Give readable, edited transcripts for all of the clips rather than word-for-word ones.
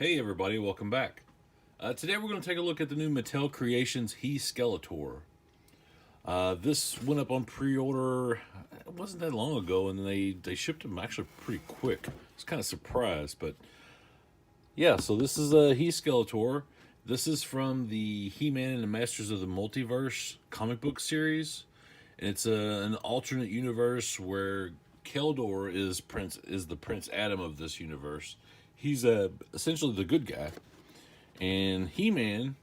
Hey everybody, welcome back. Today we're going to take a look at the new Mattel Creations He-Skeletor. This went up on pre-order, it wasn't that long ago, and they shipped them actually pretty quick. I was kind of surprised, but yeah, so this is a He-Skeletor. This is from the He-Man and the Masters of the Multiverse comic book series. And it's an alternate universe where Keldor is the Prince Adam of this universe. He's essentially the good guy, and He-Man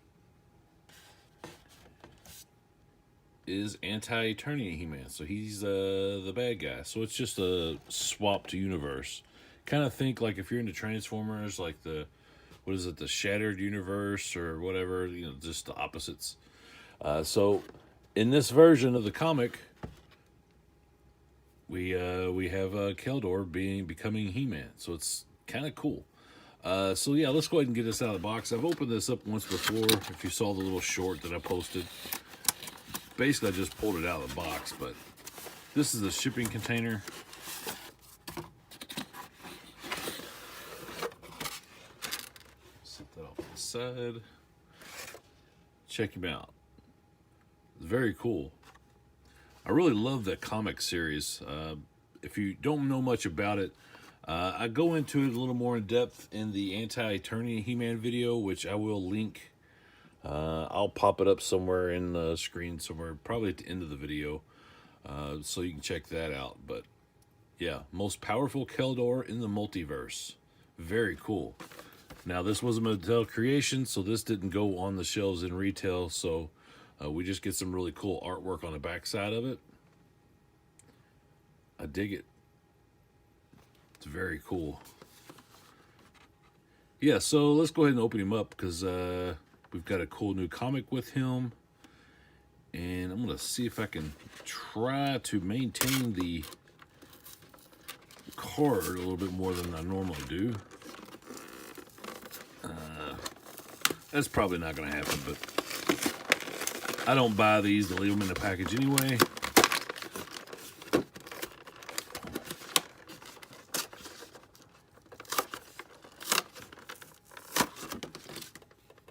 is Anti-Eternia He-Man, so he's the bad guy. So it's just a swapped universe. Kind of think like if you're into Transformers, like the Shattered Universe or whatever, just the opposites. So in this version of the comic, we have Keldor becoming He-Man, so it's kind of cool. So yeah, let's go ahead and get this out of the box. I've opened this up once before. If you saw the little short that I posted, basically I just pulled it out of the box. But this is a shipping container. Set that off to the side. Check him out. It's very cool. I really love that comic series. If you don't know much about it, I go into it a little more in depth in the Anti-Eternia He-Man video, which I will link. I'll pop it up somewhere in the screen somewhere, probably at the end of the video, so you can check that out. But yeah, most powerful Keldor in the multiverse. Very cool. Now, this was a Mattel creation, so this didn't go on the shelves in retail, so we just get some really cool artwork on the back side of it. I dig it. It's very cool. Yeah, so let's go ahead and open him up because we've got a cool new comic with him. And I'm going to see if I can try to maintain the card a little bit more than I normally do. That's probably not going to happen, but I don't buy these to leave them in the package anyway.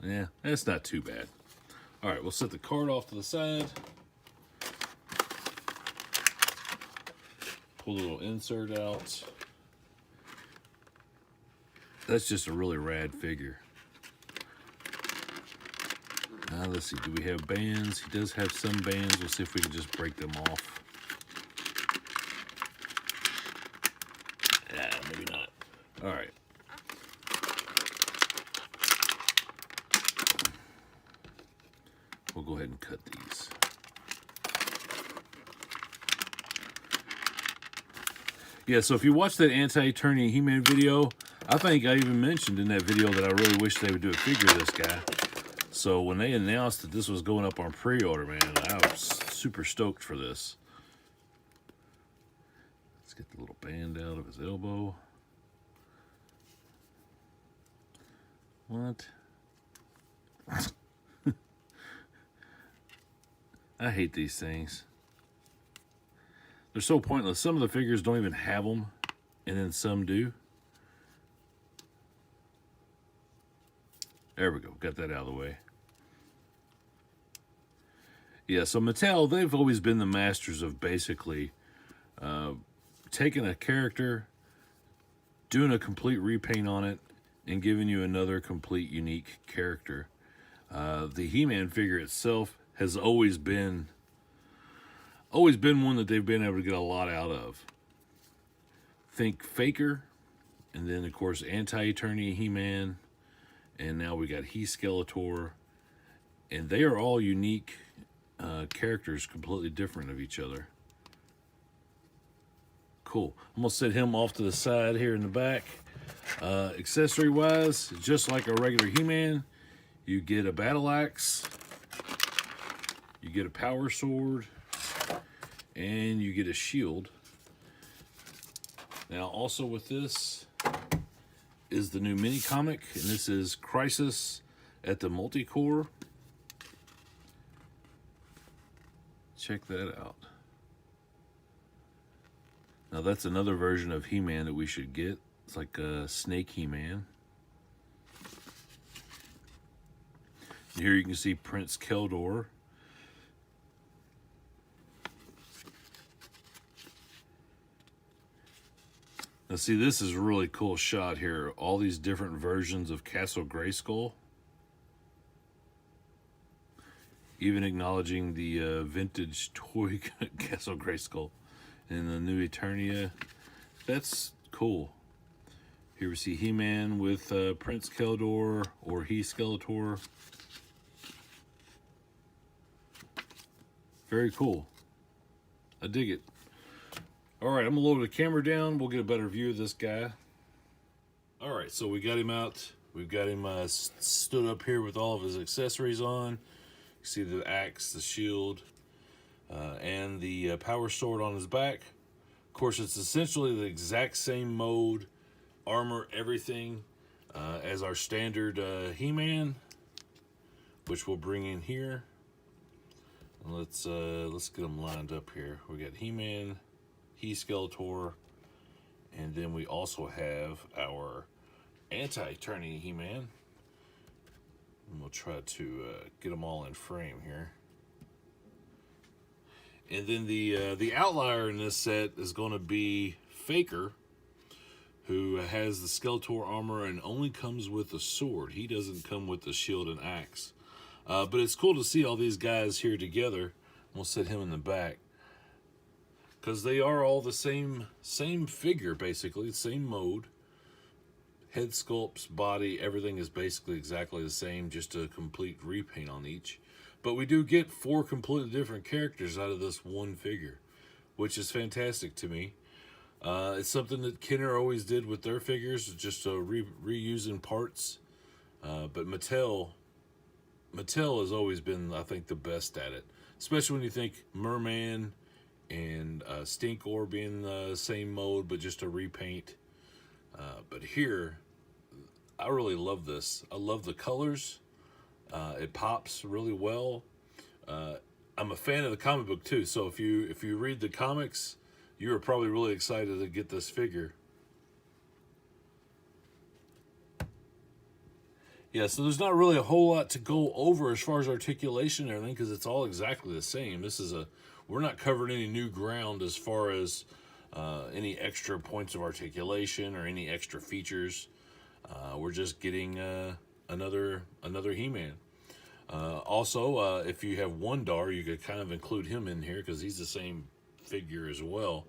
Yeah, that's not too bad. All right, we'll set the card off to the side. Pull a little insert out. That's just a really rad figure. Now, let's see, do we have bands? He does have some bands. We'll see if we can just break them off. Yeah, maybe not. All right. We'll go ahead and cut these. Yeah, so if you watch that Anti-Eternia He-Man video, I think I even mentioned in that video that I really wish they would do a figure of this guy. So when they announced that this was going up on pre-order, man, I was super stoked for this. Let's get the little band out of his elbow. What? I hate these things. They're so pointless. Some of the figures don't even have them, and then some do. There we go. Got that out of the way. Yeah, so Mattel, they've always been the masters of basically taking a character, doing a complete repaint on it, and giving you another complete unique character. The He-Man figure itself has always been one that they've been able to get a lot out of. Think Faker, and then of course Anti-Eternia He-Man, and now we got He-Skeletor, and they are all unique characters, completely different of each other. Cool. I'm gonna set him off to the side here in the back. Accessory wise, just like a regular He-Man, you get a battle axe, you get a power sword, and you get a shield. Now, also with this is the new mini comic, and this is Crisis at the Multicore. Check that out. Now that's another version of He-Man that we should get. It's like a Snake He-Man. Here you can see Prince Keldor. Now see, this is a really cool shot here. All these different versions of Castle Grayskull. Even acknowledging the vintage toy Castle Grayskull and the new Eternia. That's cool. Here we see He-Man with Prince Keldor or He-Skeletor. Very cool. I dig it. Alright, I'm going to lower the camera down. We'll get a better view of this guy. Alright, so we got him out. We've got him stood up here with all of his accessories on. You see the axe, the shield, and the power sword on his back. Of course, it's essentially the exact same mode, armor, everything, as our standard He-Man, which we'll bring in here. Let's get them lined up here. We got He-Man, He-Skeletor, and then we also have our Anti-Eternia He-Man. And we'll try to get them all in frame here. And then the outlier in this set is going to be Faker, who has the Skeletor armor and only comes with a sword. He doesn't come with the shield and axe. But it's cool to see all these guys here together. We'll set him in the back, because they are all the same figure, basically, same mode. Head sculpts, body, everything is basically exactly the same, just a complete repaint on each. But we do get 4 completely different characters out of this one figure, which is fantastic to me. It's something that Kenner always did with their figures, just reusing parts. But Mattel has always been, I think, the best at it. Especially when you think Merman and Stinkor being the same mode, but just a repaint. But here, I really love this. I love the colors. It pops really well. I'm a fan of the comic book too, so if you read the comics, you are probably really excited to get this figure. Yeah, so there's not really a whole lot to go over as far as articulation and everything, because it's all exactly the same. We're not covering any new ground as far as any extra points of articulation or any extra features. We're just getting another He-Man. Also, if you have Wondar, you could kind of include him in here because he's the same figure as well.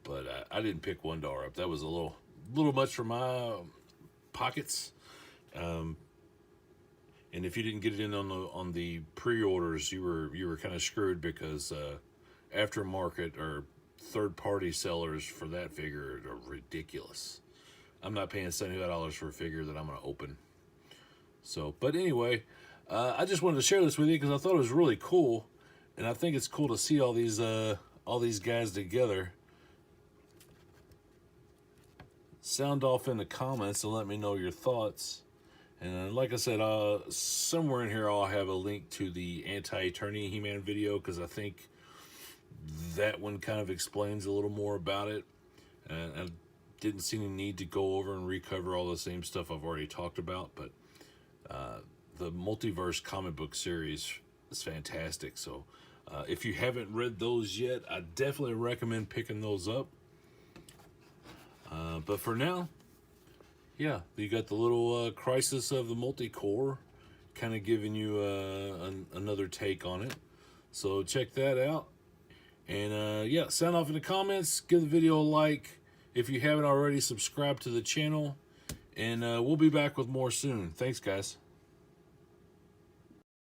But I didn't pick Wondar up. That was a little much for my pockets. And if you didn't get it in on the pre-orders, you were kind of screwed, because aftermarket or third-party sellers for that figure are ridiculous. I'm not paying $75 for a figure that I'm going to open. So, but anyway, I just wanted to share this with you because I thought it was really cool, and I think it's cool to see all these guys together. Sound off in the comments and let me know your thoughts. And like I said, somewhere in here I'll have a link to the Anti-Eternia He-Man video, because I think that one kind of explains a little more about it. And I didn't see any need to go over and recover all the same stuff I've already talked about. But the Multiverse comic book series is fantastic. So if you haven't read those yet, I definitely recommend picking those up. But for now, yeah, you got the little Crisis of the Multi-Core, kind of giving you another take on it. So check that out. And yeah, sound off in the comments. Give the video a like. If you haven't already, subscribe to the channel. And we'll be back with more soon. Thanks, guys.